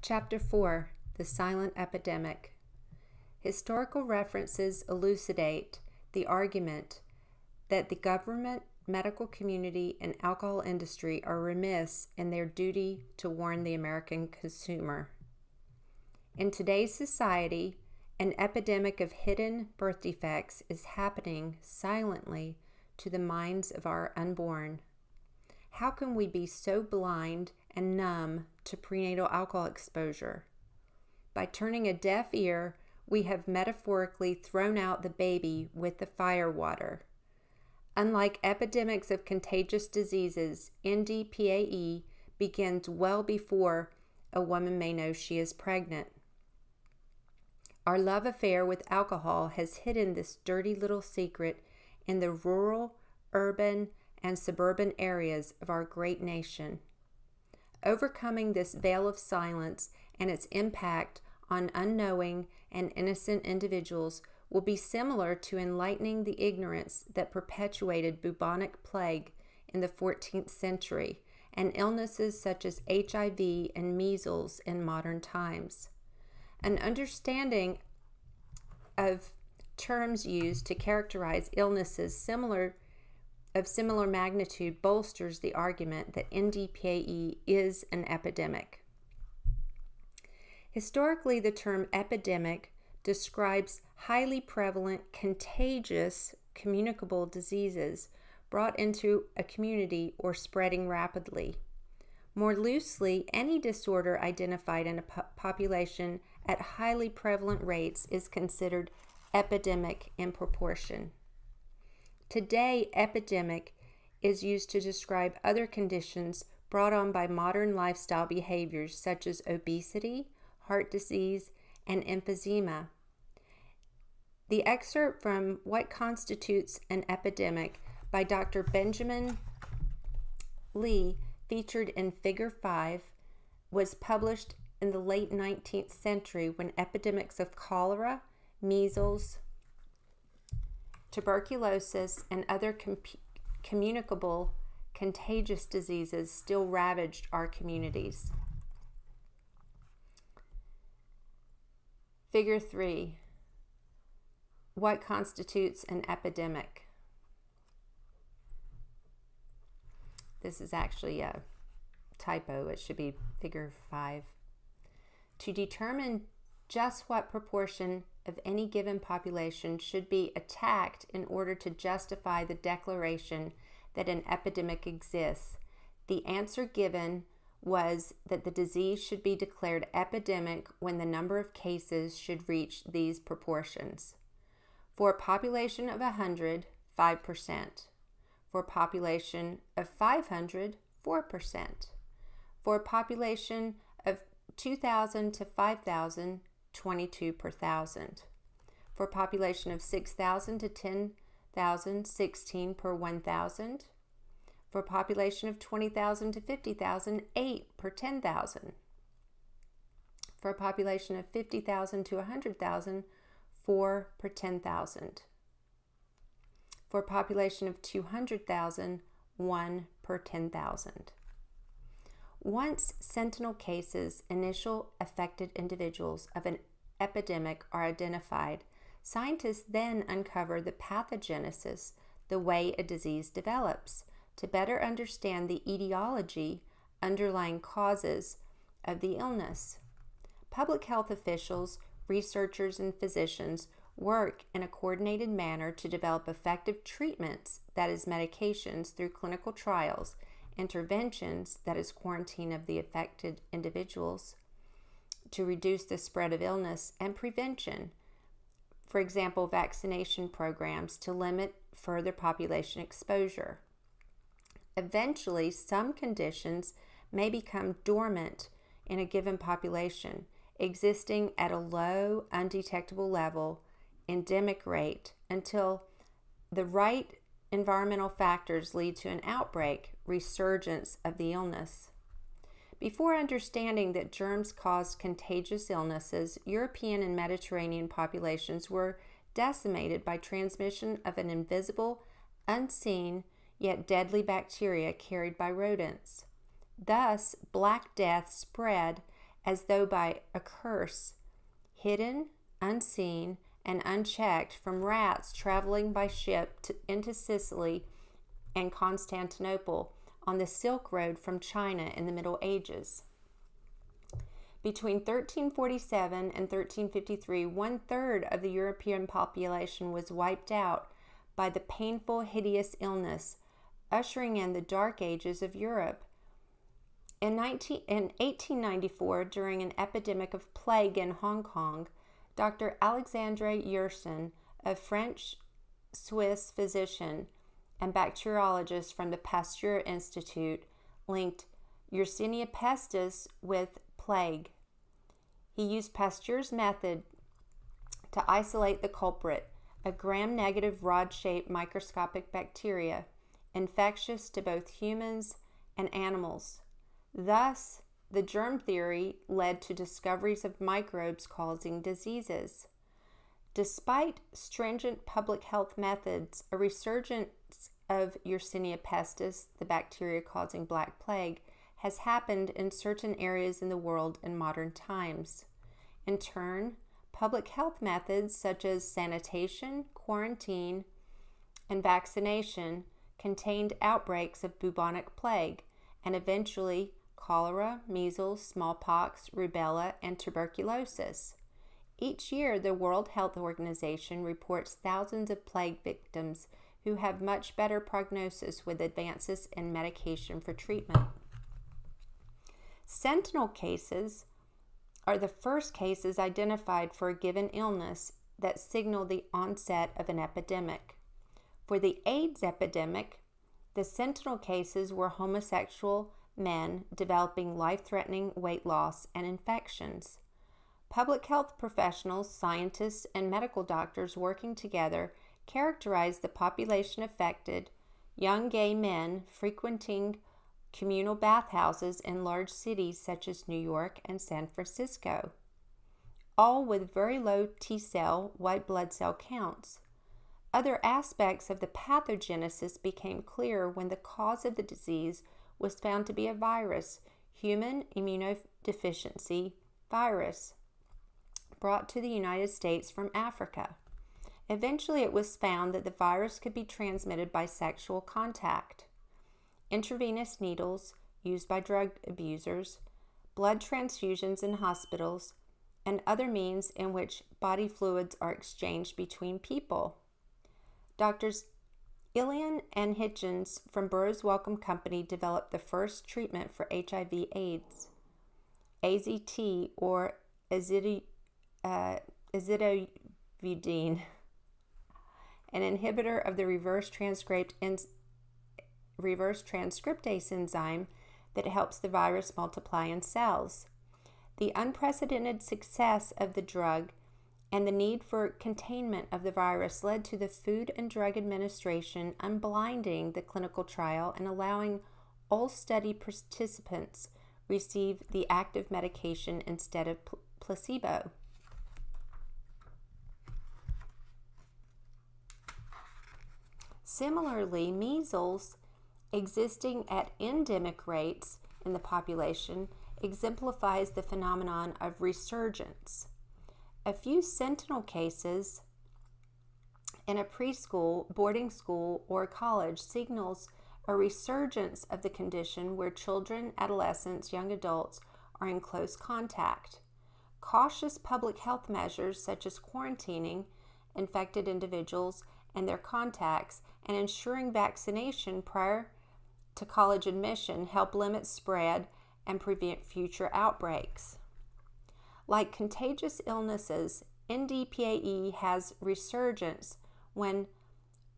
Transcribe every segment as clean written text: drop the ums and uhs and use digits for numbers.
Chapter 4, The Silent Epidemic. Historical references elucidate the argument that the government, medical community, and alcohol industry are remiss in their duty to warn the American consumer. In today's society, an epidemic of hidden birth defects is happening silently to the minds of our unborn. How can we be so blind and numb to prenatal alcohol exposure? By turning a deaf ear, we have metaphorically thrown out the baby with the firewater. Unlike epidemics of contagious diseases, NDPAE begins well before a woman may know she is pregnant. Our love affair with alcohol has hidden this dirty little secret in the rural, urban, and suburban areas of our great nation. Overcoming this veil of silence and its impact on unknowing and innocent individuals will be similar to enlightening the ignorance that perpetuated bubonic plague in the 14th century and illnesses such as HIV and measles in modern times. An understanding of terms used to characterize illnesses of similar magnitude bolsters the argument that NDPAE is an epidemic. Historically, the term epidemic describes highly prevalent, contagious, communicable diseases brought into a community or spreading rapidly. More loosely, any disorder identified in a population at highly prevalent rates is considered epidemic in proportion. Today, epidemic is used to describe other conditions brought on by modern lifestyle behaviors such as obesity, heart disease, and emphysema. The excerpt from What Constitutes an Epidemic by Dr. Benjamin Lee, featured in Figure 5, was published in the late 19th century when epidemics of cholera, measles, tuberculosis, and other communicable contagious diseases still ravaged our communities. Figure 3. What constitutes an epidemic? This is actually a typo. It should be Figure 5. To determine just what proportion of any given population should be attacked in order to justify the declaration that an epidemic exists, the answer given was that the disease should be declared epidemic when the number of cases should reach these proportions. For a population of 100, 5%. For a population of 500, 4%. For a population of 2,000 to 5,000, 22 per thousand. For a population of 6,000 to 10,000, 16 per 1,000. For a population of 20,000 to 50,000, 8 per 10,000. For a population of 50,000 to 100,000, 4 per 10,000. For a population of 200,000, 1 per 10,000. Once Sentinel Cases, initial affected individuals of an epidemic, are identified, scientists then uncover the pathogenesis, the way a disease develops, to better understand the etiology, underlying causes of the illness. Public health officials, researchers, and physicians work in a coordinated manner to develop effective treatments, that is, medications, through clinical trials, interventions, that is, quarantine of the affected individuals, to reduce the spread of illness, and prevention, for example, vaccination programs to limit further population exposure. Eventually, some conditions may become dormant in a given population, existing at a low, undetectable level, endemic rate, until the right environmental factors lead to an outbreak, resurgence of the illness. Before understanding that germs caused contagious illnesses, European and Mediterranean populations were decimated by transmission of an invisible, unseen, yet deadly bacteria carried by rodents. Thus, Black Death spread as though by a curse, hidden, unseen, and unchecked from rats traveling by ship into Sicily and Constantinople on the Silk Road from China in the Middle Ages. Between 1347 and 1353, 1/3 of the European population was wiped out by the painful, hideous illness, ushering in the Dark Ages of Europe. In 1894, during an epidemic of plague in Hong Kong, Dr. Alexandre Yersin, a French-Swiss physician and bacteriologist from the Pasteur Institute, linked Yersinia pestis with plague. He used Pasteur's method to isolate the culprit, a gram-negative rod-shaped microscopic bacteria, infectious to both humans and animals. Thus, the germ theory led to discoveries of microbes causing diseases. Despite stringent public health methods, a resurgence of Yersinia pestis, the bacteria causing Black Plague, has happened in certain areas in the world in modern times. In turn, public health methods such as sanitation, quarantine, and vaccination contained outbreaks of bubonic plague and eventually cholera, measles, smallpox, rubella, and tuberculosis. Each year, the World Health Organization reports thousands of plague victims who have much better prognosis with advances in medication for treatment. Sentinel cases are the first cases identified for a given illness that signal the onset of an epidemic. For the AIDS epidemic, the sentinel cases were homosexual men developing life-threatening weight loss and infections. Public health professionals, scientists, and medical doctors working together characterized the population affected, young gay men frequenting communal bathhouses in large cities such as New York and San Francisco, all with very low T-cell white blood cell counts. Other aspects of the pathogenesis became clear when the cause of the disease was found to be a virus, human immunodeficiency virus, brought to the United States from Africa. Eventually, it was found that the virus could be transmitted by sexual contact, intravenous needles used by drug abusers, blood transfusions in hospitals, and other means in which body fluids are exchanged between people. Doctors Ilian and Hitchens from Burroughs Wellcome Company developed the first treatment for HIV/AIDS, AZT or azithromycin, an inhibitor of the reverse transcriptase enzyme that helps the virus multiply in cells. The unprecedented success of the drug and the need for containment of the virus led to the Food and Drug Administration unblinding the clinical trial and allowing all study participants receive the active medication instead of placebo. Similarly, measles, existing at endemic rates in the population, exemplifies the phenomenon of resurgence. A few sentinel cases in a preschool, boarding school, or college signals a resurgence of the condition where children, adolescents, young adults are in close contact. Cautious public health measures such as quarantining infected individuals and their contacts and ensuring vaccination prior to college admission help limit spread and prevent future outbreaks. Like contagious illnesses, NDPAE has resurgence when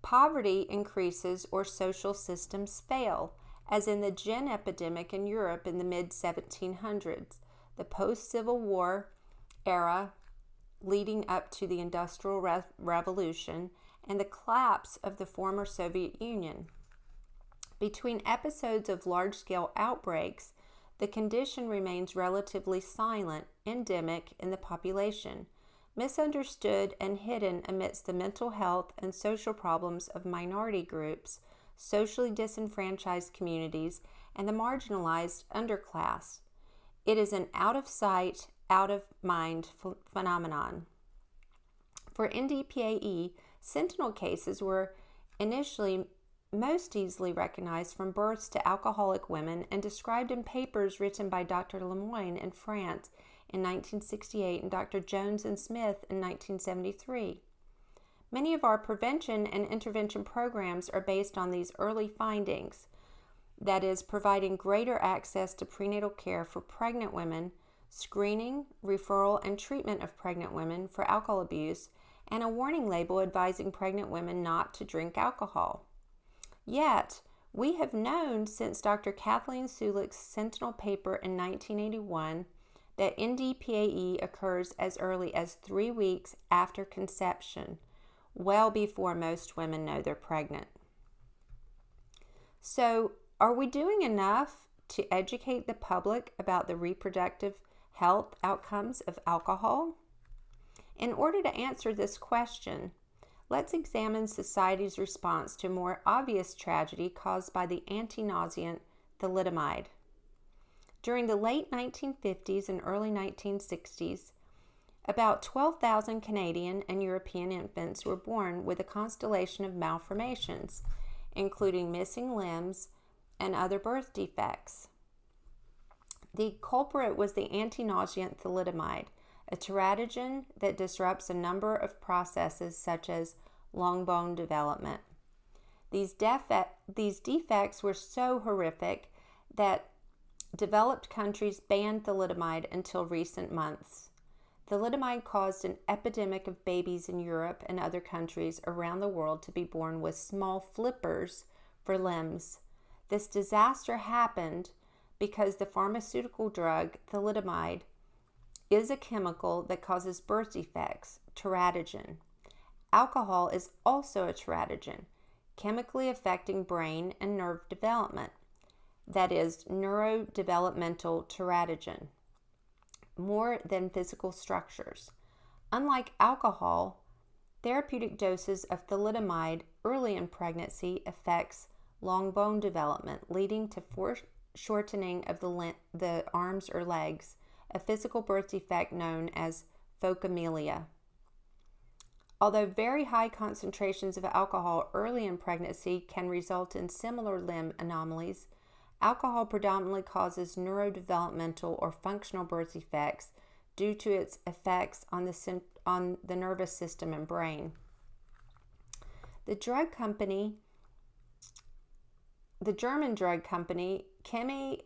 poverty increases or social systems fail, as in the gin epidemic in Europe in the mid-1700s, the post-Civil War era leading up to the Industrial Revolution, and the collapse of the former Soviet Union. Between episodes of large-scale outbreaks, the condition remains relatively silent, endemic in the population, misunderstood and hidden amidst the mental health and social problems of minority groups, socially disenfranchised communities, and the marginalized underclass. It is an out-of-sight, out-of-mind phenomenon. For NDPAE, Sentinel cases were initially most easily recognized from births to alcoholic women and described in papers written by Dr. Lemoine in France in 1968 and Dr. Jones and Smith in 1973. Many of our prevention and intervention programs are based on these early findings, that is, providing greater access to prenatal care for pregnant women, screening, referral, and treatment of pregnant women for alcohol abuse, and a warning label advising pregnant women not to drink alcohol. Yet, we have known since Dr. Kathleen Sulick's Sentinel paper in 1981 that NDPAE occurs as early as 3 weeks after conception, well before most women know they're pregnant. So, are we doing enough to educate the public about the reproductive health outcomes of alcohol? In order to answer this question, let's examine society's response to a more obvious tragedy caused by the anti-nauseant thalidomide. During the late 1950s and early 1960s, about 12,000 Canadian and European infants were born with a constellation of malformations, including missing limbs and other birth defects. The culprit was the anti-nauseant thalidomide, a teratogen that disrupts a number of processes such as long bone development. These defects were so horrific that developed countries banned thalidomide until recent months. Thalidomide caused an epidemic of babies in Europe and other countries around the world to be born with small flippers for limbs. This disaster happened because the pharmaceutical drug thalidomide is a chemical that causes birth defects, teratogen. Alcohol is also a teratogen, chemically affecting brain and nerve development, that is, neurodevelopmental teratogen, more than physical structures. Unlike alcohol, therapeutic doses of thalidomide early in pregnancy affects long bone development, leading to foreshortening of the arms or legs, a physical birth defect known as phocomelia. Although very high concentrations of alcohol early in pregnancy can result in similar limb anomalies, alcohol predominantly causes neurodevelopmental or functional birth defects due to its effects on the nervous system and brain. The German drug company Chemie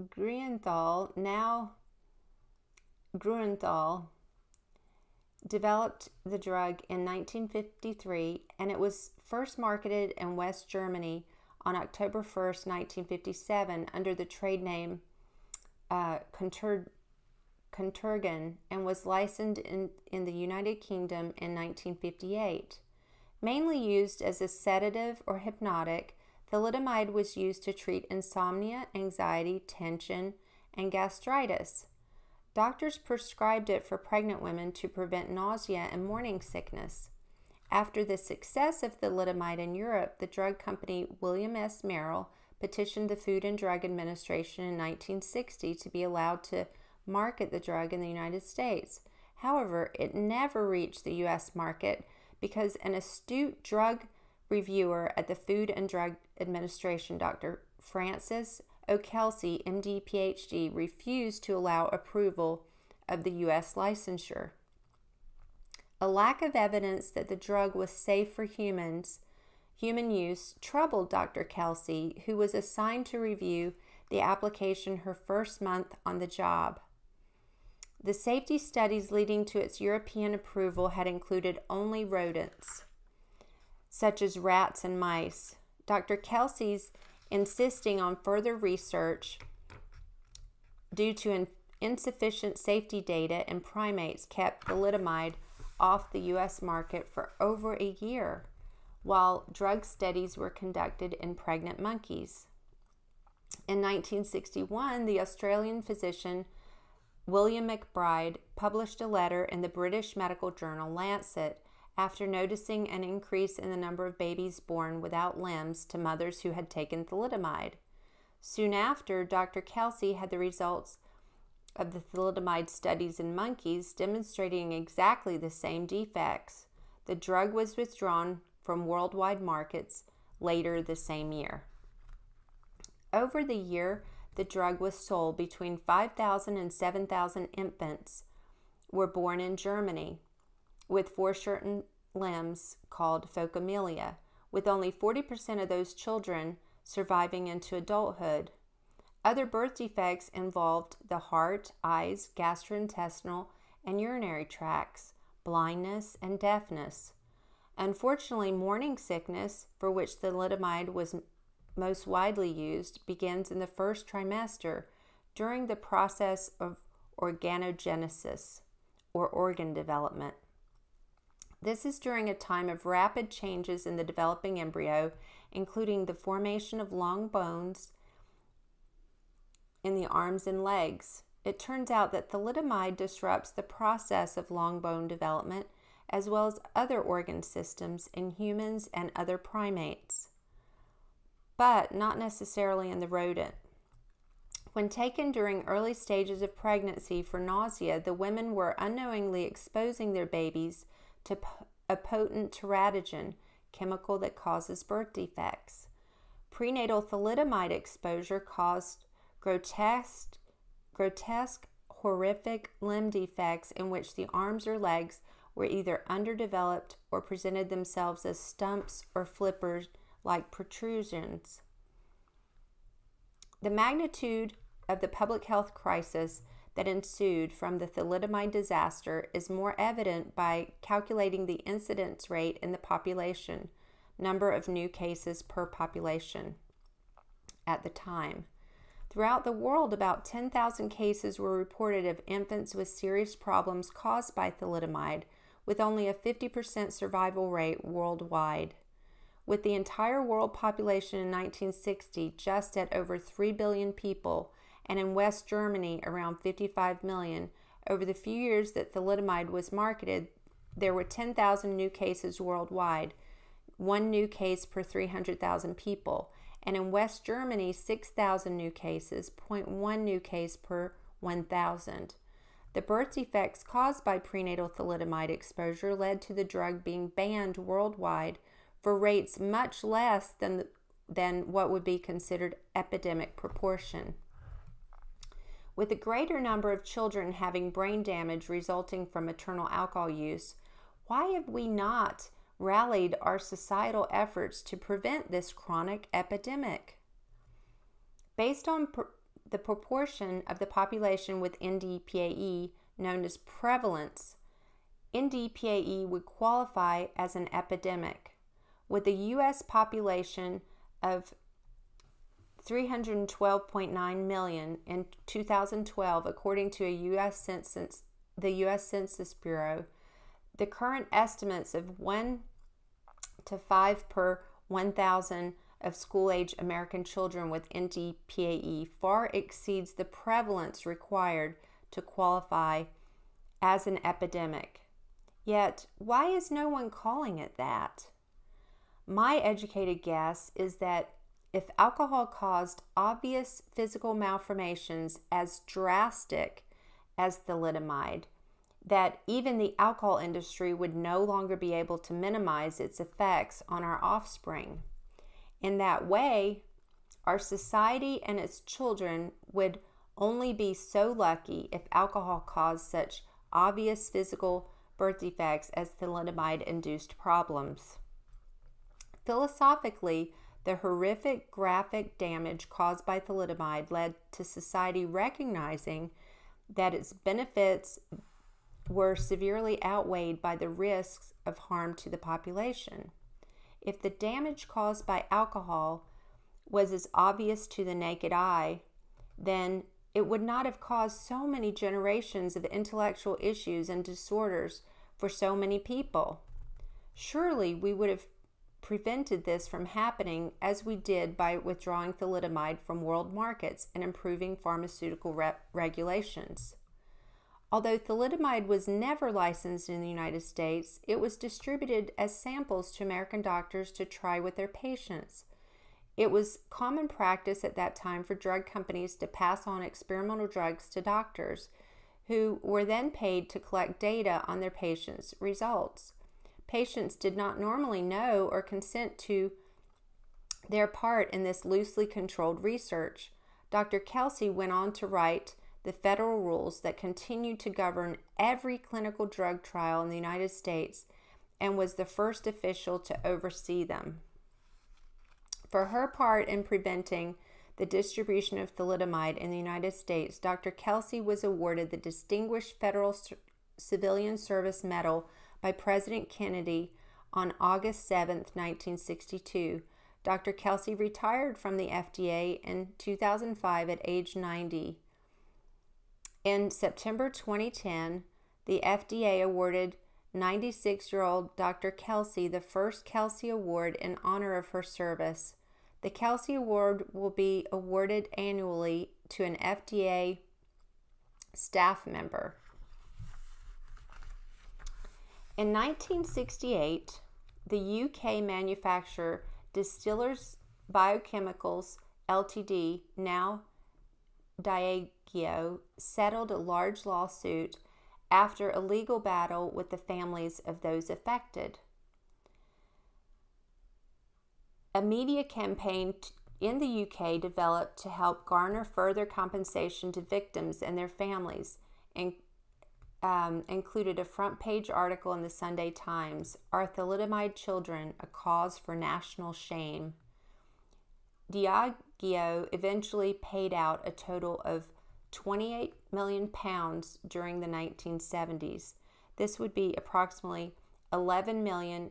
Grünenthal, now Grünenthal, developed the drug in 1953, and it was first marketed in West Germany on October 1st, 1957 under the trade name Concurrence, and was licensed in the United Kingdom in 1958. Mainly used as a sedative or hypnotic, thalidomide was used to treat insomnia, anxiety, tension, and gastritis. Doctors prescribed it for pregnant women to prevent nausea and morning sickness. After the success of thalidomide in Europe, the drug company William S. Merrill petitioned the Food and Drug Administration in 1960 to be allowed to market the drug in the United States. However, it never reached the U.S. market because an astute drug reviewer at the Food and Drug Administration, Dr. Francis O'Kelsey, MD, PhD, refused to allow approval of the U.S. licensure. A lack of evidence that the drug was safe for human use troubled Dr. Kelsey, who was assigned to review the application her first month on the job. The safety studies leading to its European approval had included only rodents, such as rats and mice. Dr. Kelsey's insisting on further research due to insufficient safety data in primates kept thalidomide off the U.S. market for over a year, while drug studies were conducted in pregnant monkeys. In 1961, the Australian physician William McBride published a letter in the British medical journal Lancet after noticing an increase in the number of babies born without limbs to mothers who had taken thalidomide. Soon after, Dr. Kelsey had the results of the thalidomide studies in monkeys demonstrating exactly the same defects. The drug was withdrawn from worldwide markets later the same year. Over the year, the drug was sold. Between 5,000 and 7,000 infants were born in Germany with foreshortened limbs called phocomelia, with only 40% of those children surviving into adulthood. Other birth defects involved the heart, eyes, gastrointestinal, and urinary tracts, blindness, and deafness. Unfortunately, morning sickness, for which thalidomide was most widely used, begins in the first trimester during the process of organogenesis, or organ development. This is during a time of rapid changes in the developing embryo, including the formation of long bones in the arms and legs. It turns out that thalidomide disrupts the process of long bone development as well as other organ systems in humans and other primates, but not necessarily in the rodent. When taken during early stages of pregnancy for nausea, the women were unknowingly exposing their babies to a potent teratogen, chemical that causes birth defects. Prenatal thalidomide exposure caused grotesque, horrific limb defects in which the arms or legs were either underdeveloped or presented themselves as stumps or flippers like protrusions. The magnitude of the public health crisis that ensued from the thalidomide disaster is more evident by calculating the incidence rate in the population, number of new cases per population at the time. Throughout the world, about 10,000 cases were reported of infants with serious problems caused by thalidomide, with only a 50% survival rate worldwide. With the entire world population in 1960 just at over 3 billion people, and in West Germany around 55 million, over the few years that thalidomide was marketed, there were 10,000 new cases worldwide, 1 new case per 300,000 people, and in West Germany, 6,000 new cases, 0.1 new case per 1,000. The birth defects caused by prenatal thalidomide exposure led to the drug being banned worldwide for rates much less than what would be considered epidemic proportion. With a greater number of children having brain damage resulting from maternal alcohol use, why have we not rallied our societal efforts to prevent this chronic epidemic? Based on the proportion of the population with NDPAE, known as prevalence, NDPAE would qualify as an epidemic. With a U.S. population of 312.9 million in 2012, according to the U.S. Census Bureau, the current estimates of 1 to 5 per 1,000 of school-age American children with NDPAE far exceeds the prevalence required to qualify as an epidemic. Yet, why is no one calling it that? My educated guess is that if alcohol caused obvious physical malformations as drastic as thalidomide, that even the alcohol industry would no longer be able to minimize its effects on our offspring. In that way, our society and its children would only be so lucky if alcohol caused such obvious physical birth defects as thalidomide-induced problems. Philosophically, the horrific graphic damage caused by thalidomide led to society recognizing that its benefits were severely outweighed by the risks of harm to the population. If the damage caused by alcohol was as obvious to the naked eye, then it would not have caused so many generations of intellectual issues and disorders for so many people. Surely we would have prevented this from happening as we did by withdrawing thalidomide from world markets and improving pharmaceutical regulations. Although thalidomide was never licensed in the United States, it was distributed as samples to American doctors to try with their patients. It was common practice at that time for drug companies to pass on experimental drugs to doctors, who were then paid to collect data on their patients' results. Patients did not normally know or consent to their part in this loosely controlled research. Dr. Kelsey went on to write the federal rules that continued to govern every clinical drug trial in the United States and was the first official to oversee them. For her part in preventing the distribution of thalidomide in the United States, Dr. Kelsey was awarded the Distinguished Federal Civilian Service Medal by President Kennedy on August 7, 1962. Dr. Kelsey retired from the FDA in 2005 at age 90. In September 2010, the FDA awarded 96-year-old Dr. Kelsey the first Kelsey Award in honor of her service. The Kelsey Award will be awarded annually to an FDA staff member. In 1968, the UK manufacturer Distillers Biochemicals Ltd., now Diageo, settled a large lawsuit after a legal battle with the families of those affected. A media campaign in the UK developed to help garner further compensation to victims and their families, and included a front-page article in the Sunday Times, "Are Thalidomide Children a Cause for National Shame?" Diageo eventually paid out a total of £28 million during the 1970s. This would be approximately $11 million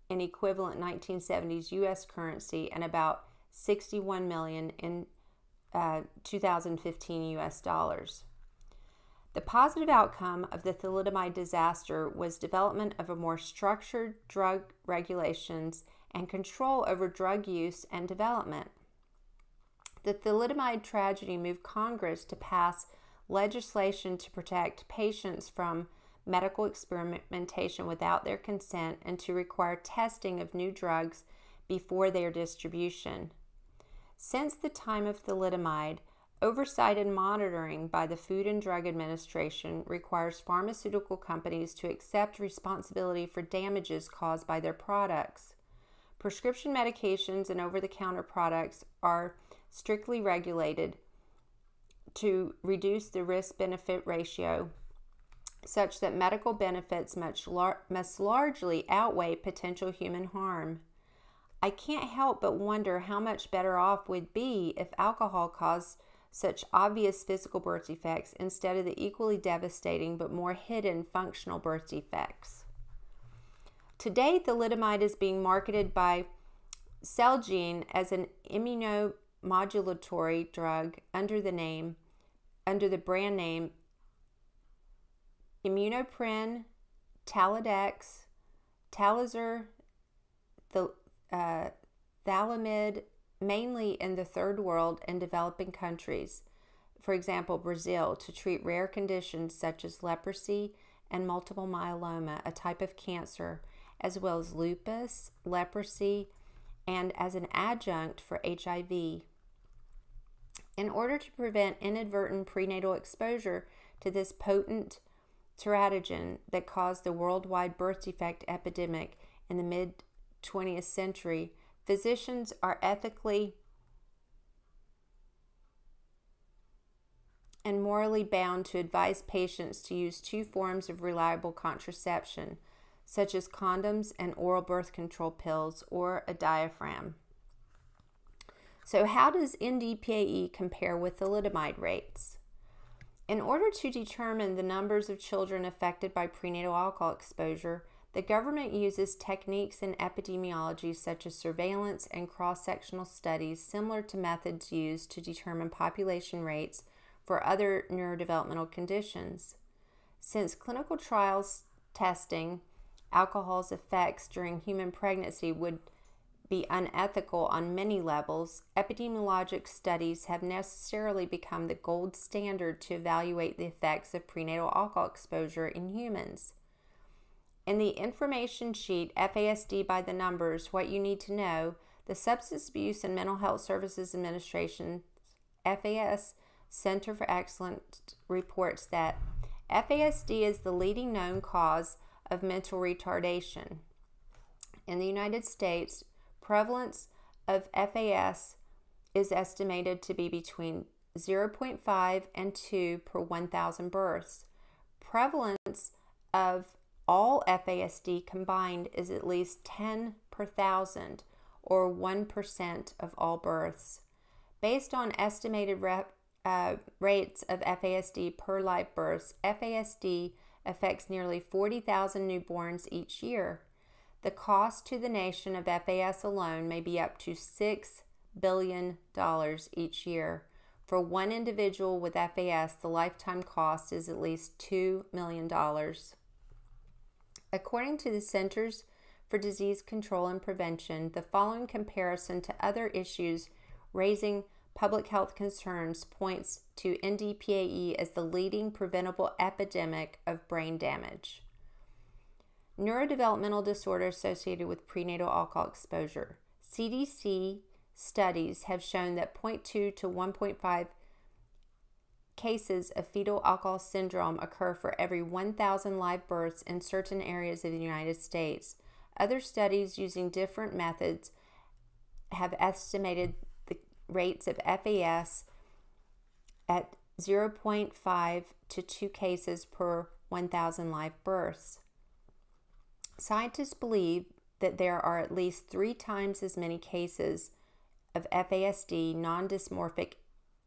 in equivalent 1970s U.S. currency and about $61 million in 2015 U.S. dollars. The positive outcome of the thalidomide disaster was development of a more structured drug regulations and control over drug use and development. The thalidomide tragedy moved Congress to pass legislation to protect patients from medical experimentation without their consent and to require testing of new drugs before their distribution. Since the time of thalidomide, oversight and monitoring by the Food and Drug Administration requires pharmaceutical companies to accept responsibility for damages caused by their products. Prescription medications and over-the-counter products are strictly regulated to reduce the risk-benefit ratio such that medical benefits must largely outweigh potential human harm. I can't help but wonder how much better off we'd be if alcohol caused such obvious physical birth defects instead of the equally devastating but more hidden functional birth defects. Today, thalidomide is being marketed by Celgene as an immunomodulatory drug under the brand name Immunoprin, Talidex, Talizer, Thalidomide, mainly in the third world and developing countries, for example Brazil, to treat rare conditions such as leprosy and multiple myeloma, a type of cancer, as well as lupus, leprosy, and as an adjunct for HIV. In order to prevent inadvertent prenatal exposure to this potent teratogen that caused the worldwide birth defect epidemic in the mid-20th century, physicians are ethically and morally bound to advise patients to use two forms of reliable contraception, such as condoms and oral birth control pills or a diaphragm. So how does NDPAE compare with thalidomide rates? In order to determine the numbers of children affected by prenatal alcohol exposure, the government uses techniques in epidemiology such as surveillance and cross-sectional studies similar to methods used to determine population rates for other neurodevelopmental conditions. Since clinical trials testing alcohol's effects during human pregnancy would be unethical on many levels, epidemiologic studies have necessarily become the gold standard to evaluate the effects of prenatal alcohol exposure in humans. In the information sheet, FASD by the numbers, what you need to know, The Substance Abuse and Mental Health Services Administration, FAS Center for Excellence, reports that FASD is the leading known cause of mental retardation. In the United States, prevalence of FAS is estimated to be between 0.5 and 2 per 1,000 births. Prevalence of all FASD combined is at least 10 per 1,000, or 1% of all births. Based on estimated rates of FASD per live births, FASD affects nearly 40,000 newborns each year. The cost to the nation of FAS alone may be up to $6 billion each year. For one individual with FAS, the lifetime cost is at least $2 million. According to the Centers for Disease Control and Prevention, the following comparison to other issues raising public health concerns points to NDPAE as the leading preventable epidemic of brain damage. Neurodevelopmental disorder associated with prenatal alcohol exposure. CDC studies have shown that 0.2 to 1.5 cases of fetal alcohol syndrome occur for every 1,000 live births in certain areas of the United States. Other studies using different methods have estimated the rates of FAS at 0.5 to 2 cases per 1,000 live births. Scientists believe that there are at least 3 times as many cases of FASD non-dysmorphic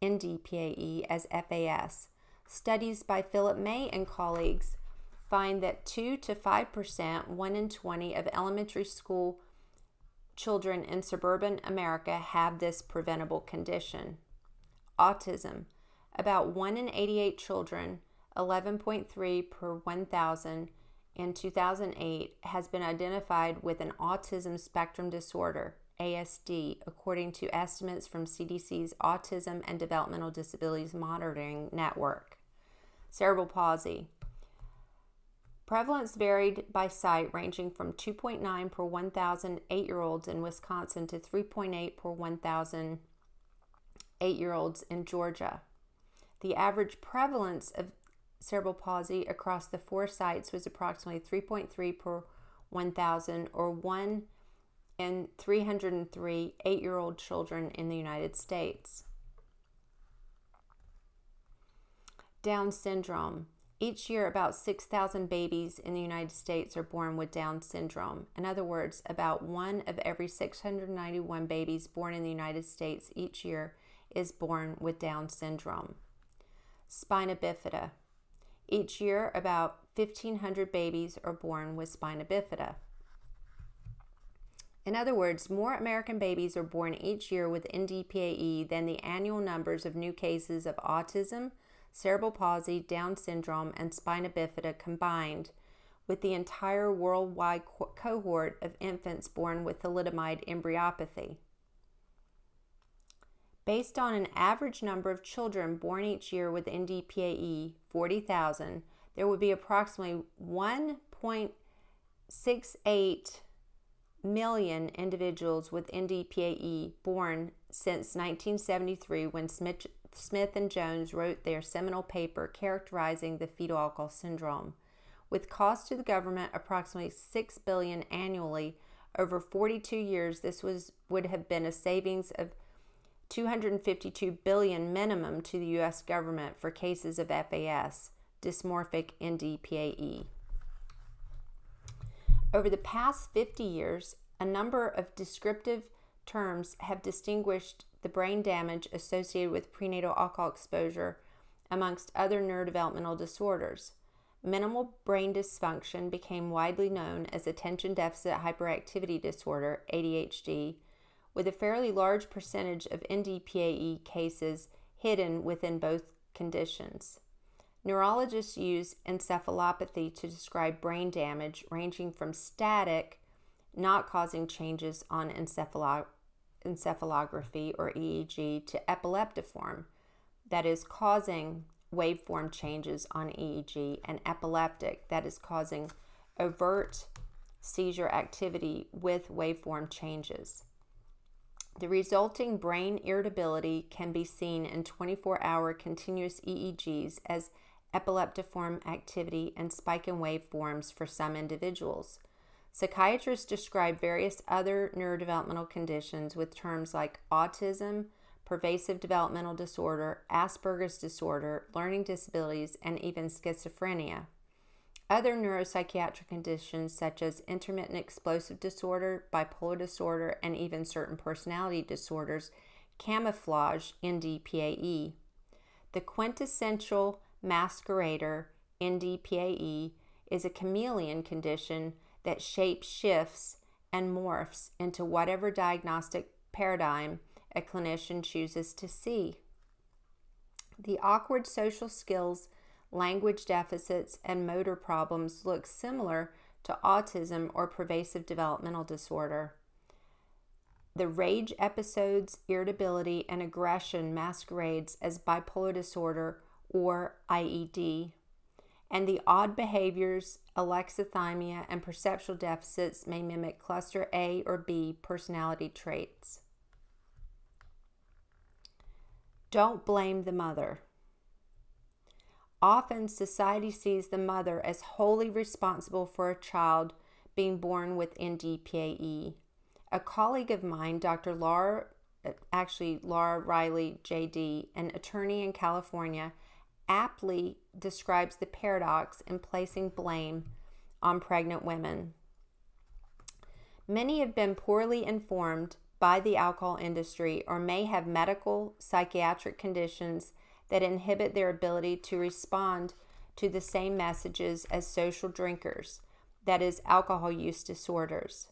NDPAE as FAS. Studies by Philip May and colleagues find that 2 to 5%, 1 in 20 of elementary school children in suburban America have this preventable condition. Autism. About 1 in 88 children, 11.3 per 1,000 in 2008, has been identified with an autism spectrum disorder, ASD, according to estimates from CDC's Autism and Developmental Disabilities Monitoring Network. Cerebral palsy. Prevalence varied by site, ranging from 2.9 per 1,000 8-year-olds in Wisconsin to 3.8 per 1,000 8-year-olds in Georgia. The average prevalence of cerebral palsy across the 4 sites was approximately 3.3 per 1,000, or 1 in 303 8-year-old children in the United States. Down syndrome. Each year, about 6,000 babies in the United States are born with Down syndrome. In other words, about 1 of every 691 babies born in the United States each year is born with Down syndrome. Spina bifida. Each year, about 1,500 babies are born with spina bifida. In other words, more American babies are born each year with NDPAE than the annual numbers of new cases of autism, cerebral palsy, Down syndrome, and spina bifida combined with the entire worldwide cohort of infants born with thalidomide embryopathy. Based on an average number of children born each year with NDPAE, 40,000, there would be approximately 1.68 million individuals with NDPAE born since 1973, when Smith and Jones wrote their seminal paper characterizing the fetal alcohol syndrome. With cost to the government approximately $6 billion annually over 42 years, this would have been a savings of $252 billion minimum to the U.S. government for cases of FAS, dysmorphic NDPAE. Over the past 50 years, a number of descriptive terms have distinguished the brain damage associated with prenatal alcohol exposure amongst other neurodevelopmental disorders. Minimal brain dysfunction became widely known as attention deficit hyperactivity disorder, ADHD, with a fairly large percentage of NDPAE cases hidden within both conditions. Neurologists use encephalopathy to describe brain damage ranging from static, not causing changes on encephalography or EEG, to epileptiform, that is causing waveform changes on EEG, and epileptic, that is causing overt seizure activity with waveform changes. The resulting brain irritability can be seen in 24-hour continuous EEGs as epileptiform activity and spike and wave forms for some individuals. Psychiatrists describe various other neurodevelopmental conditions with terms like autism, pervasive developmental disorder, Asperger's disorder, learning disabilities, and even schizophrenia. Other neuropsychiatric conditions such as intermittent explosive disorder, bipolar disorder, and even certain personality disorders camouflage NDPAE. The quintessential masquerader, NDPAE, is a chameleon condition that shape shifts and morphs into whatever diagnostic paradigm a clinician chooses to see. The awkward social skills, language deficits, and motor problems look similar to autism or pervasive developmental disorder. The rage episodes, irritability, and aggression masquerades as bipolar disorder or IED. And the odd behaviors, alexithymia, and perceptual deficits may mimic cluster A or B personality traits. Don't blame the mother. Often, society sees the mother as wholly responsible for a child being born with NDPAE. A colleague of mine, Dr. Laura Riley, JD, an attorney in California, aptly describes the paradox in placing blame on pregnant women. Many have been poorly informed by the alcohol industry or may have medical, psychiatric conditions that inhibit their ability to respond to the same messages as social drinkers, that is, alcohol use disorders.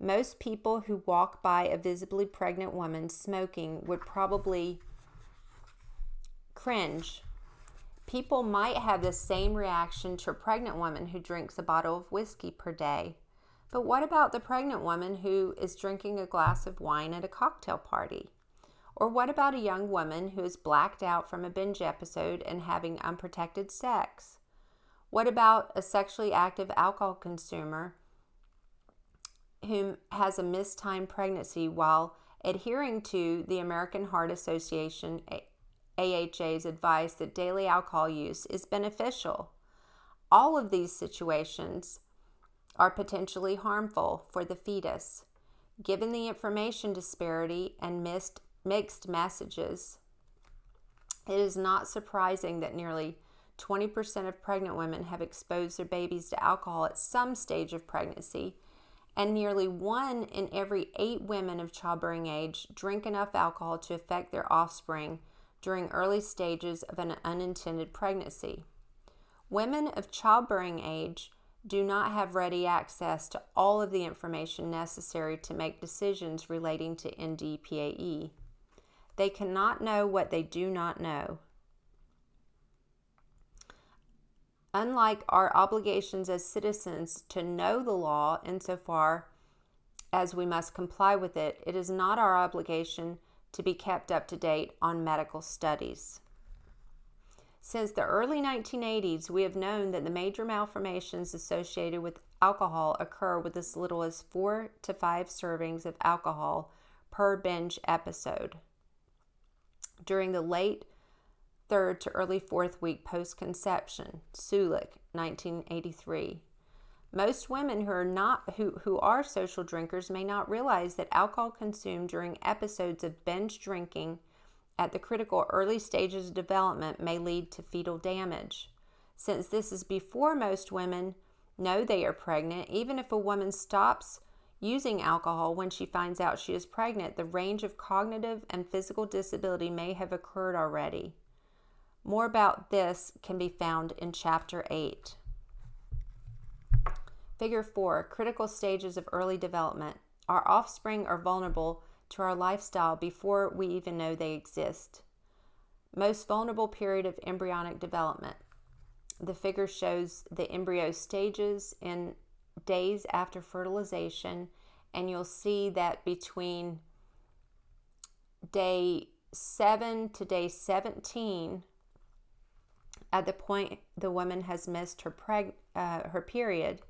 Most people who walk by a visibly pregnant woman smoking would probably cringe. People might have the same reaction to a pregnant woman who drinks a bottle of whiskey per day. But what about the pregnant woman who is drinking a glass of wine at a cocktail party? Or what about a young woman who is blacked out from a binge episode and having unprotected sex? What about a sexually active alcohol consumer who has a mistimed pregnancy while adhering to the American Heart Association AHA's advice that daily alcohol use is beneficial? All of these situations are potentially harmful for the fetus. Given the information disparity and mixed messages, it is not surprising that nearly 20% of pregnant women have exposed their babies to alcohol at some stage of pregnancy, and nearly 1 in every 8 women of childbearing age drink enough alcohol to affect their offspring during early stages of an unintended pregnancy. Women of childbearing age do not have ready access to all of the information necessary to make decisions relating to NDPAE. They cannot know what they do not know. Unlike our obligations as citizens to know the law insofar as we must comply with it, it is not our obligation to be kept up to date on medical studies. Since the early 1980s, we have known that the major malformations associated with alcohol occur with as little as 4 to 5 servings of alcohol per binge episode during the late 3rd to early 4th week post-conception. Sulik, 1983. Most women who are social drinkers may not realize that alcohol consumed during episodes of binge drinking at the critical early stages of development may lead to fetal damage. Since this is before most women know they are pregnant, even if a woman stops using alcohol when she finds out she is pregnant, the range of cognitive and physical disability may have occurred already. More about this can be found in Chapter 8. Figure 4, critical stages of early development. Our offspring are vulnerable to our lifestyle before we even know they exist. Most vulnerable period of embryonic development. The figure shows the embryo stages in days after fertilization, and you'll see that between day 7 to day 17, at the point the woman has missed her period,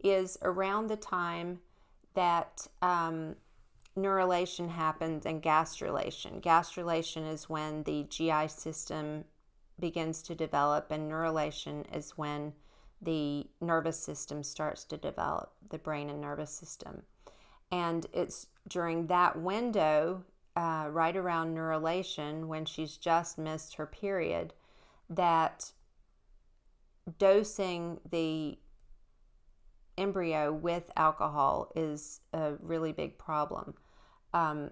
is around the time that neurulation happens and gastrulation. Gastrulation is when the GI system begins to develop, and neurulation is when the nervous system starts to develop, the brain and nervous system. And it's during that window, right around neurulation, when she's just missed her period, that dosing the embryo with alcohol is a really big problem.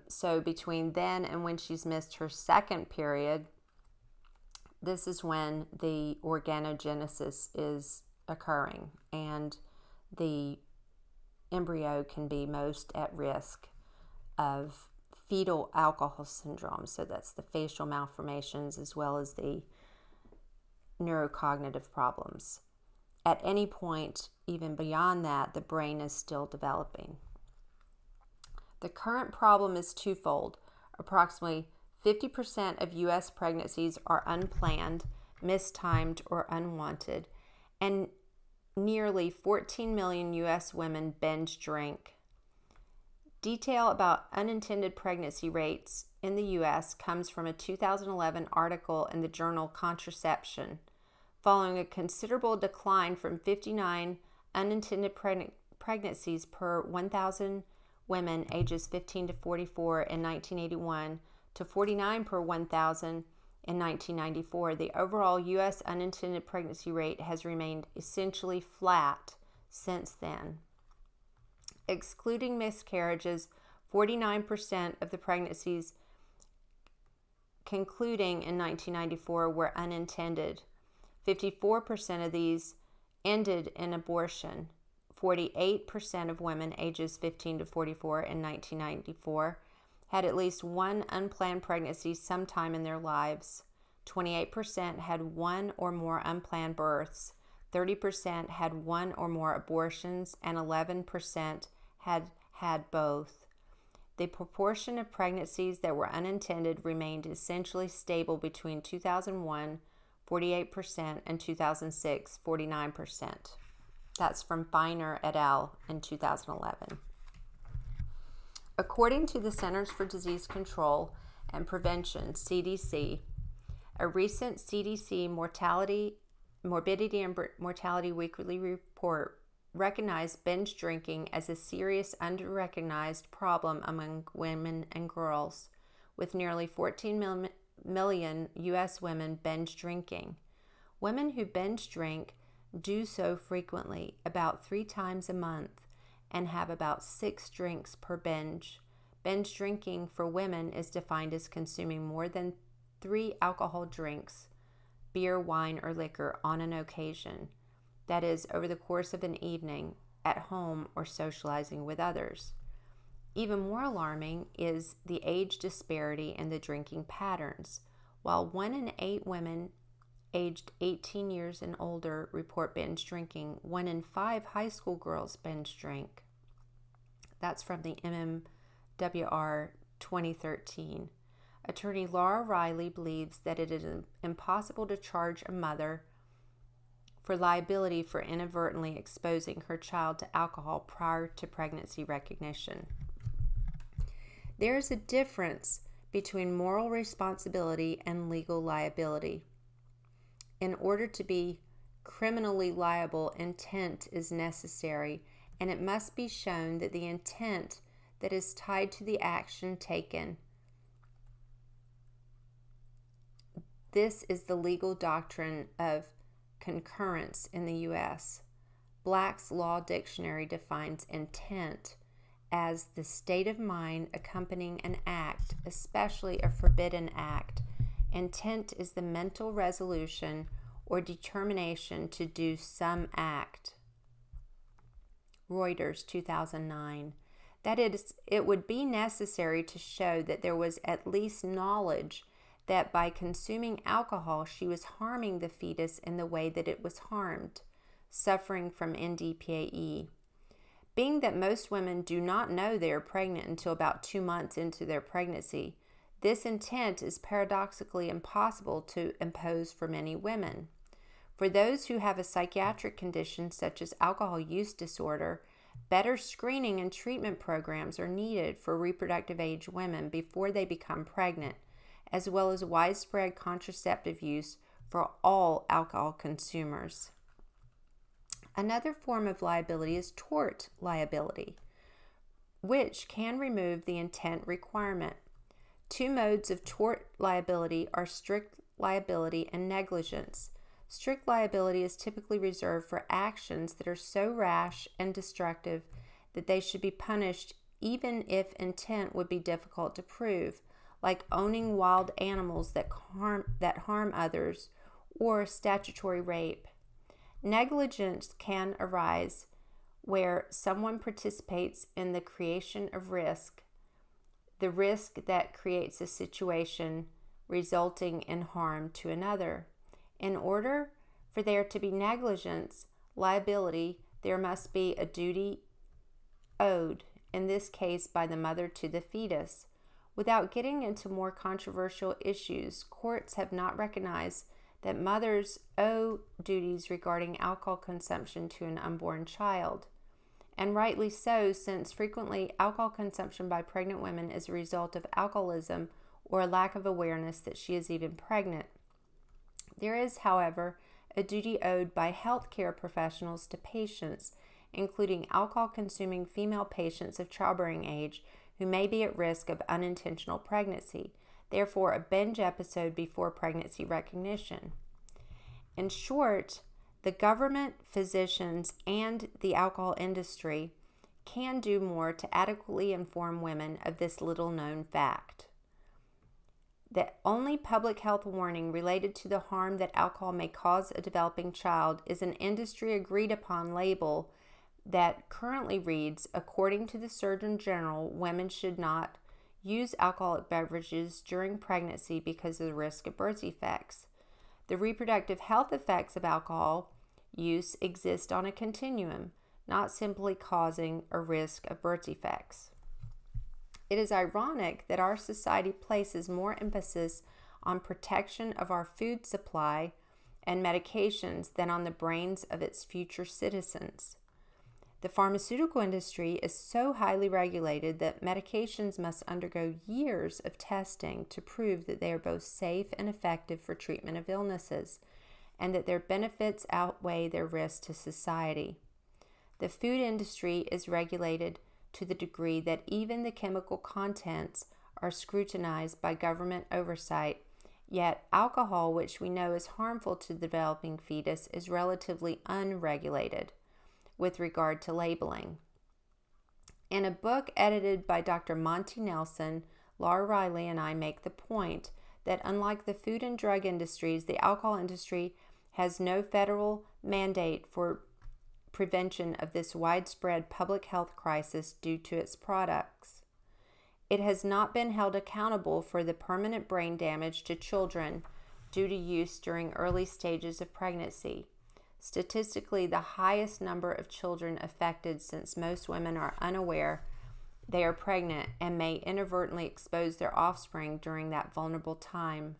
So between then and when she's missed her second period, this is when the organogenesis is occurring, and the embryo can be most at risk of fetal alcohol syndrome. So that's the facial malformations as well as the neurocognitive problems. At any point, even beyond that, the brain is still developing. The current problem is twofold. Approximately 50% of U.S. pregnancies are unplanned, mistimed, or unwanted, and nearly 14 million U.S. women binge drink. Detail about unintended pregnancy rates in the U.S. comes from a 2011 article in the journal Contraception. Following a considerable decline from 59 unintended pregnancies per 1,000 women ages 15 to 44 in 1981 to 49 per 1,000 in 1994, the overall U.S. unintended pregnancy rate has remained essentially flat since then. Excluding miscarriages, 49% of the pregnancies concluding in 1994 were unintended. 54% of these ended in abortion. 48% of women ages 15 to 44 in 1994 had at least one unplanned pregnancy sometime in their lives. 28% had one or more unplanned births. 30% had one or more abortions, and 11% had had both. The proportion of pregnancies that were unintended remained essentially stable between 2001, 48%, and 2006, 49%. That's from Feiner et al. In 2011. According to the Centers for Disease Control and Prevention, CDC, a recent CDC Morbidity and Mortality Weekly Report recognized binge drinking as a serious underrecognized problem among women and girls, with nearly 14 million U.S. women binge drinking. Women who binge drink do so frequently, about 3 times a month, and have about 6 drinks per binge. Binge drinking for women is defined as consuming more than 3 alcohol drinks, beer, wine, or liquor on an occasion. That is, over the course of an evening, at home, or socializing with others. Even more alarming is the age disparity in the drinking patterns. While 1 in 8 women aged 18 years and older report binge drinking, 1 in 5 high school girls binge drink. That's from the MMWR 2013. Attorney Laura Riley believes that it is impossible to charge a mother for liability for inadvertently exposing her child to alcohol prior to pregnancy recognition. There is a difference between moral responsibility and legal liability. In order to be criminally liable, intent is necessary, and it must be shown that the intent that is tied to the action taken. This is the legal doctrine of concurrence in the U.S. Black's Law Dictionary defines intent as the state of mind accompanying an act, especially a forbidden act. Intent is the mental resolution or determination to do some act. Reuters, 2009. That is, it would be necessary to show that there was at least knowledge that by consuming alcohol she was harming the fetus in the way that it was harmed, suffering from NDPAE. Being that most women do not know they are pregnant until about 2 months into their pregnancy, this intent is paradoxically impossible to impose for many women. For those who have a psychiatric condition such as alcohol use disorder, Better screening and treatment programs are needed for reproductive age women before they become pregnant, as well as widespread contraceptive use for all alcohol consumers. Another form of liability is tort liability, which can remove the intent requirement. Two modes of tort liability are strict liability and negligence. Strict liability is typically reserved for actions that are so rash and destructive that they should be punished even if intent would be difficult to prove, like owning wild animals that harm others or statutory rape. Negligence can arise where someone participates in the creation of risk, the risk that creates a situation resulting in harm to another. In order for there to be negligence liability, there must be a duty owed, in this case by the mother to the fetus. Without getting into more controversial issues, courts have not recognized that mothers owe duties regarding alcohol consumption to an unborn child. And rightly so, since frequently alcohol consumption by pregnant women is a result of alcoholism or a lack of awareness that she is even pregnant. There is, however, a duty owed by healthcare professionals to patients, including alcohol-consuming female patients of childbearing age who may be at risk of unintentional pregnancy, therefore a binge episode before pregnancy recognition. In short, the government, physicians, and the alcohol industry can do more to adequately inform women of this little-known fact. The only public health warning related to the harm that alcohol may cause a developing child is an industry agreed upon label that currently reads, according to the Surgeon General, women should not use alcoholic beverages during pregnancy because of the risk of birth defects. The reproductive health effects of alcohol use exist on a continuum, not simply causing a risk of birth defects. It is ironic that our society places more emphasis on protection of our food supply and medications than on the brains of its future citizens. The pharmaceutical industry is so highly regulated that medications must undergo years of testing to prove that they are both safe and effective for treatment of illnesses, and that their benefits outweigh their risks to society. The food industry is regulated to the degree that even the chemical contents are scrutinized by government oversight, yet alcohol, which we know is harmful to the developing fetus, is relatively unregulated with regard to labeling. In a book edited by Dr. Monty Nelson, Laura Riley and I make the point that unlike the food and drug industries, the alcohol industry has no federal mandate for prevention of this widespread public health crisis due to its products. It has not been held accountable for the permanent brain damage to children due to use during early stages of pregnancy. Statistically, the highest number of children affected, since most women are unaware they are pregnant and may inadvertently expose their offspring during that vulnerable time.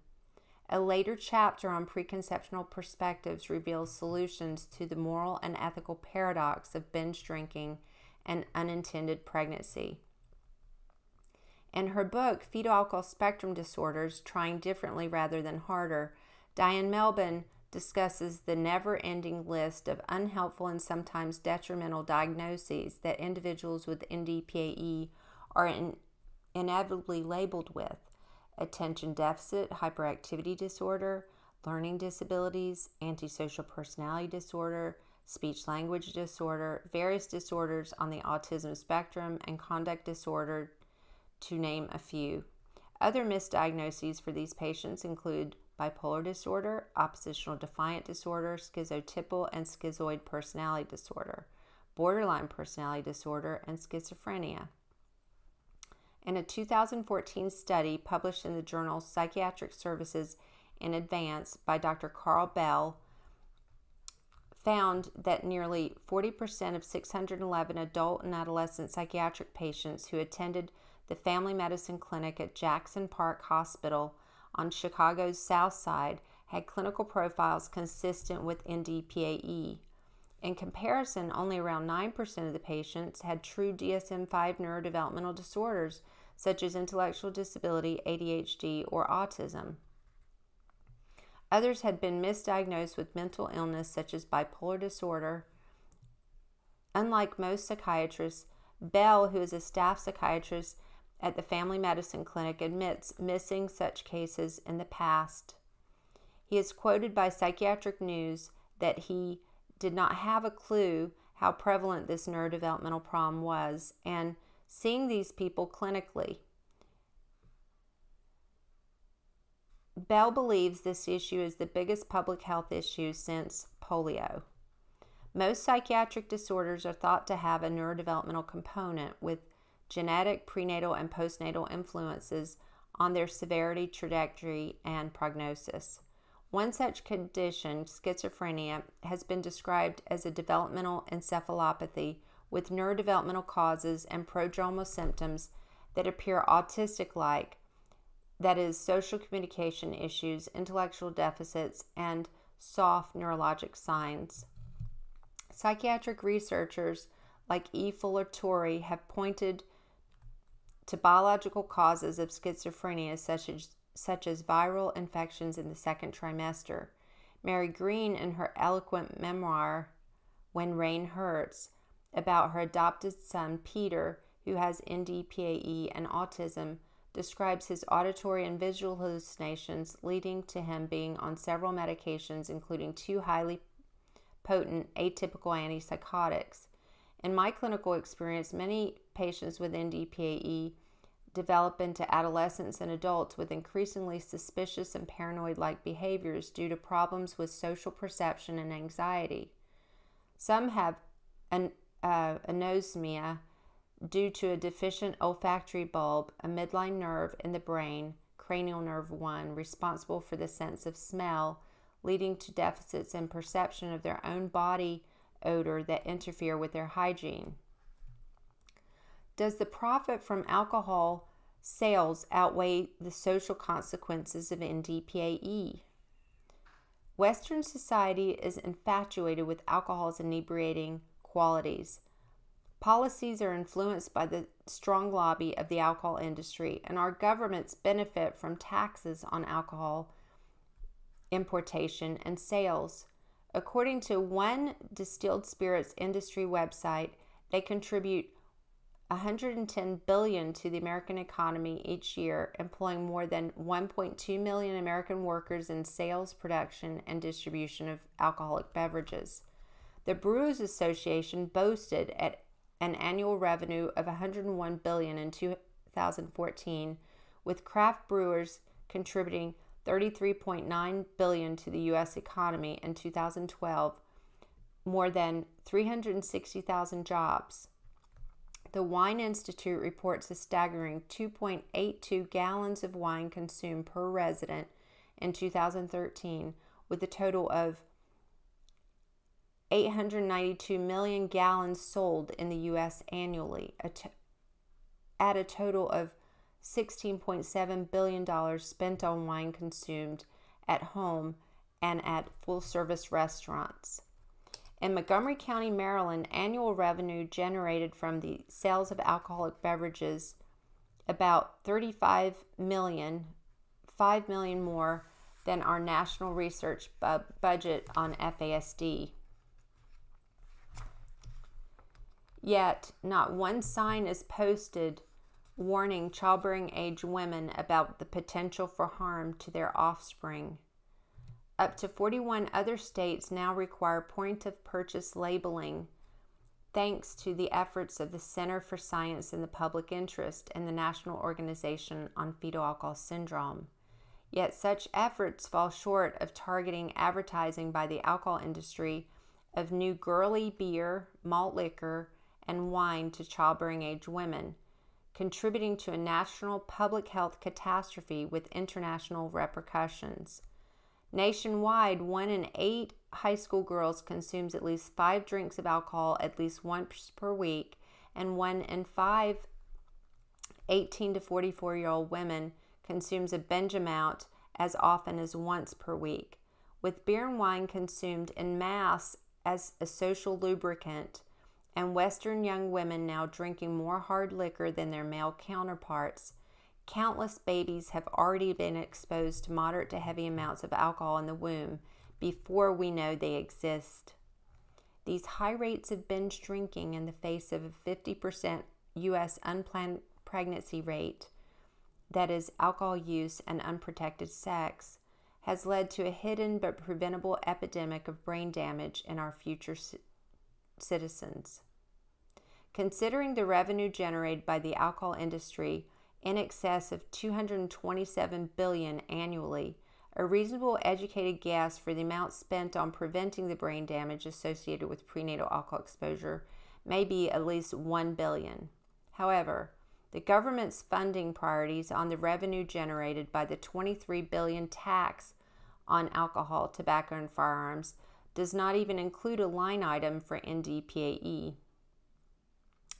A later chapter on preconceptional perspectives reveals solutions to the moral and ethical paradox of binge drinking and unintended pregnancy. In her book, Fetal Alcohol Spectrum Disorders, Trying Differently Rather Than Harder, Diane Melvin discusses the never-ending list of unhelpful and sometimes detrimental diagnoses that individuals with NDPAE are inevitably labeled with: attention deficit hyperactivity disorder, learning disabilities, antisocial personality disorder, speech-language disorder, various disorders on the autism spectrum, and conduct disorder, to name a few. Other misdiagnoses for these patients include bipolar disorder, oppositional defiant disorder, schizotypal and schizoid personality disorder, borderline personality disorder, and schizophrenia. In a 2014 study published in the journal Psychiatric Services in Advance by Dr. Carl Bell, found that nearly 40% of 611 adult and adolescent psychiatric patients who attended the family medicine clinic at Jackson Park Hospital on Chicago's South Side had clinical profiles consistent with NDPAE. In comparison, only around 9% of the patients had true DSM-5 neurodevelopmental disorders, such as intellectual disability, ADHD, or autism. Others had been misdiagnosed with mental illness, such as bipolar disorder. Unlike most psychiatrists, Bell, who is a staff psychiatrist at the Family Medicine Clinic, admits missing such cases in the past. He is quoted by Psychiatric News that he did not have a clue how prevalent this neurodevelopmental problem was, and seeing these people clinically. Bell believes this issue is the biggest public health issue since polio. Most psychiatric disorders are thought to have a neurodevelopmental component with genetic, prenatal, and postnatal influences on their severity, trajectory, and prognosis. One such condition, schizophrenia, has been described as a developmental encephalopathy with neurodevelopmental causes and prodromal symptoms that appear autistic-like, that is, social communication issues, intellectual deficits, and soft neurologic signs. Psychiatric researchers like E. Fuller Torrey have pointed to biological causes of schizophrenia such as viral infections in the second trimester. Mary Green, in her eloquent memoir, When Rain Hurts, about her adopted son, Peter, who has NDPAE and autism, describes his auditory and visual hallucinations, leading to him being on several medications, including 2 highly potent atypical antipsychotics. In my clinical experience, many patients with NDPAE develop into adolescents and adults with increasingly suspicious and paranoid-like behaviors due to problems with social perception and anxiety. Some have anosmia due to a deficient olfactory bulb, a midline nerve in the brain, cranial nerve 1, responsible for the sense of smell, leading to deficits in perception of their own body odor that interfere with their hygiene. Does the profit from alcohol sales outweigh the social consequences of NDPAE? Western society is infatuated with alcohol's inebriating qualities. Policies are influenced by the strong lobby of the alcohol industry, and our governments benefit from taxes on alcohol importation and sales. According to one distilled spirits industry website, they contribute $110 billion to the American economy each year, employing more than 1.2 million American workers in sales, production, and distribution of alcoholic beverages. The Brewers Association boasted at an annual revenue of $101 billion in 2014, with craft brewers contributing $33.9 billion to the U.S. economy in 2012, more than 360,000 jobs. The Wine Institute reports a staggering 2.82 gallons of wine consumed per resident in 2013, with a total of 892 million gallons sold in the U.S. annually, at a total of $16.7 billion spent on wine consumed at home and at full-service restaurants. In Montgomery County, Maryland, annual revenue generated from the sales of alcoholic beverages about $35 million, $5 million more than our national research budget on FASD. Yet, not one sign is posted warning childbearing age women about the potential for harm to their offspring. Up to 41 other states now require point-of-purchase labeling, thanks to the efforts of the Center for Science in the Public Interest and the National Organization on Fetal Alcohol Syndrome. Yet such efforts fall short of targeting advertising by the alcohol industry of new girly beer, malt liquor, and wine to childbearing age women, contributing to a national public health catastrophe with international repercussions. Nationwide, 1 in 8 high school girls consumes at least 5 drinks of alcohol at least once per week, and 1 in 5 18 to 44-year-old women consumes a binge amount as often as once per week. With beer and wine consumed en masse as a social lubricant, and Western young women now drinking more hard liquor than their male counterparts, countless babies have already been exposed to moderate to heavy amounts of alcohol in the womb before we know they exist. These high rates of binge drinking in the face of a 50% U.S. unplanned pregnancy rate, that is, alcohol use and unprotected sex, has led to a hidden but preventable epidemic of brain damage in our future citizens. Considering the revenue generated by the alcohol industry in excess of $227 billion annually, a reasonable educated guess for the amount spent on preventing the brain damage associated with prenatal alcohol exposure may be at least $1 billion. However, the government's funding priorities on the revenue generated by the $23 billion tax on alcohol, tobacco, and firearms does not even include a line item for NDPAE.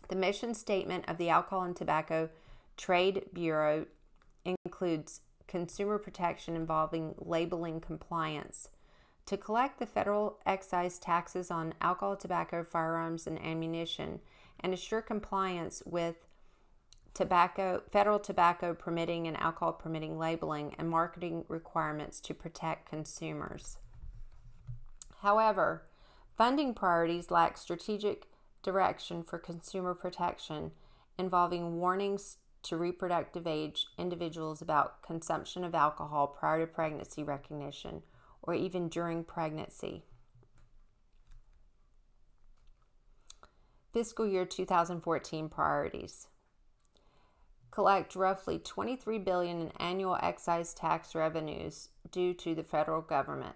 The mission statement of the Alcohol and Tobacco Trade Bureau includes consumer protection involving labeling compliance. To collect the federal excise taxes on alcohol, tobacco, firearms, and ammunition, and assure compliance with federal tobacco permitting and alcohol permitting labeling and marketing requirements to protect consumers. However, funding priorities lack strategic direction for consumer protection involving warnings to reproductive age individuals about consumption of alcohol prior to pregnancy recognition or even during pregnancy. Fiscal year 2014 priorities. Collect roughly $23 billion in annual excise tax revenues due to the federal government.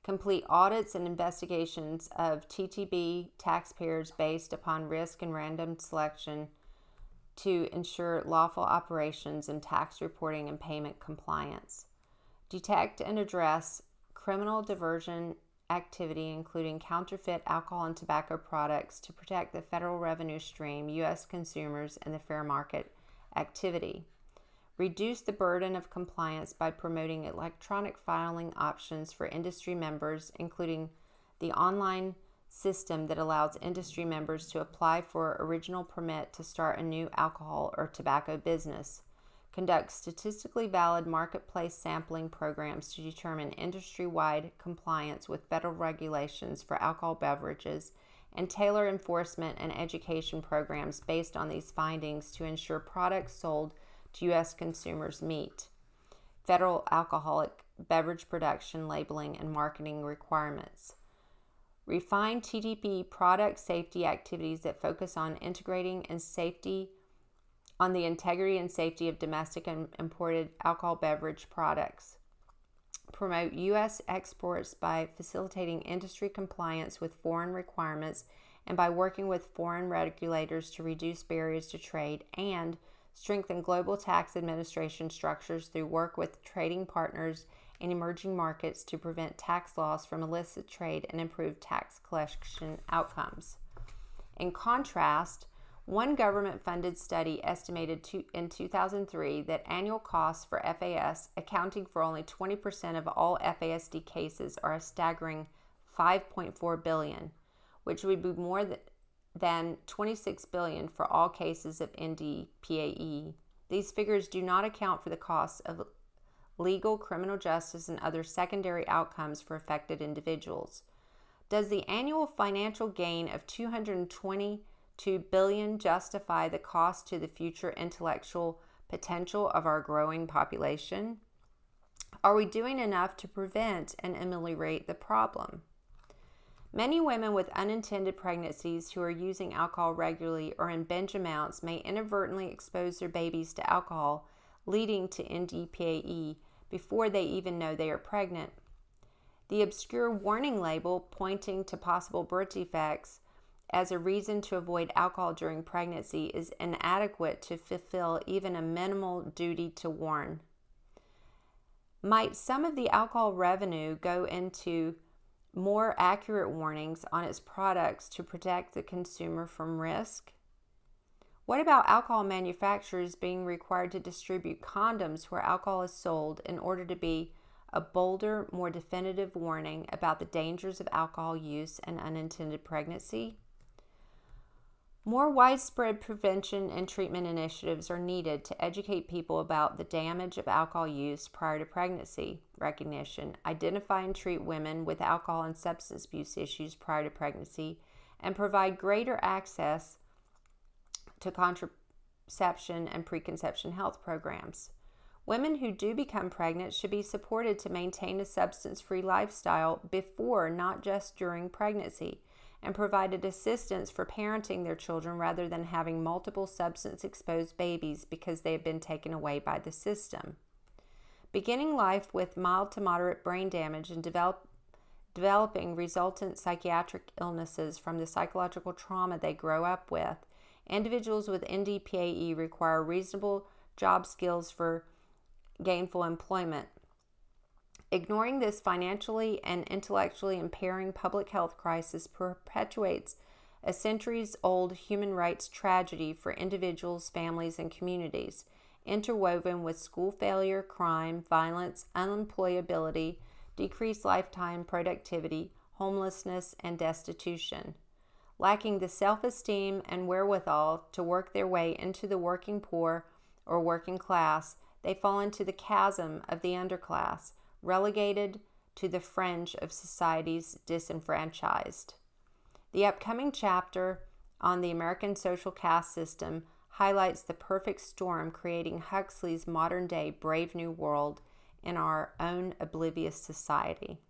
Complete audits and investigations of TTB taxpayers based upon risk and random selection to ensure lawful operations and tax reporting and payment compliance. Detect and address criminal diversion activity, including counterfeit alcohol and tobacco products, to protect the federal revenue stream, U.S. consumers, and the fair market activity. Reduce the burden of compliance by promoting electronic filing options for industry members, including the online system that allows industry members to apply for original permit to start a new alcohol or tobacco business. Conduct statistically valid marketplace sampling programs to determine industry-wide compliance with federal regulations for alcohol beverages, and tailor enforcement and education programs based on these findings to ensure products sold to U.S. consumers meet federal alcoholic beverage production, labeling, and marketing requirements. Refine TTP product safety activities that focus on integrating and safety on the integrity and safety of domestic and imported alcohol beverage products. Promote U.S. exports by facilitating industry compliance with foreign requirements and by working with foreign regulators to reduce barriers to trade, and strengthen global tax administration structures through work with trading partners in emerging markets to prevent tax loss from illicit trade and improve tax collection outcomes. In contrast, one government-funded study estimated in 2003 that annual costs for FAS, accounting for only 20% of all FASD cases, are a staggering $5.4 billion, which would be more than $26 billion for all cases of NDPAE. These figures do not account for the costs of legal, criminal justice, and other secondary outcomes for affected individuals. Does the annual financial gain of $222 billion justify the cost to the future intellectual potential of our growing population? Are we doing enough to prevent and ameliorate the problem? Many women with unintended pregnancies who are using alcohol regularly or in binge amounts may inadvertently expose their babies to alcohol, leading to NDPAE before they even know they are pregnant. The obscure warning label pointing to possible birth defects as a reason to avoid alcohol during pregnancy is inadequate to fulfill even a minimal duty to warn. Might some of the alcohol revenue go into more accurate warnings on its products to protect the consumer from risk? What about alcohol manufacturers being required to distribute condoms where alcohol is sold in order to be a bolder, more definitive warning about the dangers of alcohol use and unintended pregnancy. More widespread prevention and treatment initiatives are needed to educate people about the damage of alcohol use prior to pregnancy recognition, identify and treat women with alcohol and substance abuse issues prior to pregnancy, and provide greater access to contraception and preconception health programs. Women who do become pregnant should be supported to maintain a substance-free lifestyle before, not just during pregnancy, and provided assistance for parenting their children rather than having multiple substance-exposed babies because they have been taken away by the system. Beginning life with mild to moderate brain damage and developing resultant psychiatric illnesses from the psychological trauma they grow up with, individuals with NDPAE require reasonable job skills for gainful employment. Ignoring this financially and intellectually impairing public health crisis perpetuates a centuries-old human rights tragedy for individuals, families, and communities, interwoven with school failure, crime, violence, unemployability, decreased lifetime productivity, homelessness, and destitution. Lacking the self-esteem and wherewithal to work their way into the working poor or working class, they fall into the chasm of the underclass, relegated to the fringe of society's disenfranchised. The upcoming chapter on the American social caste system highlights the perfect storm creating Huxley's modern-day Brave New World in our own oblivious society.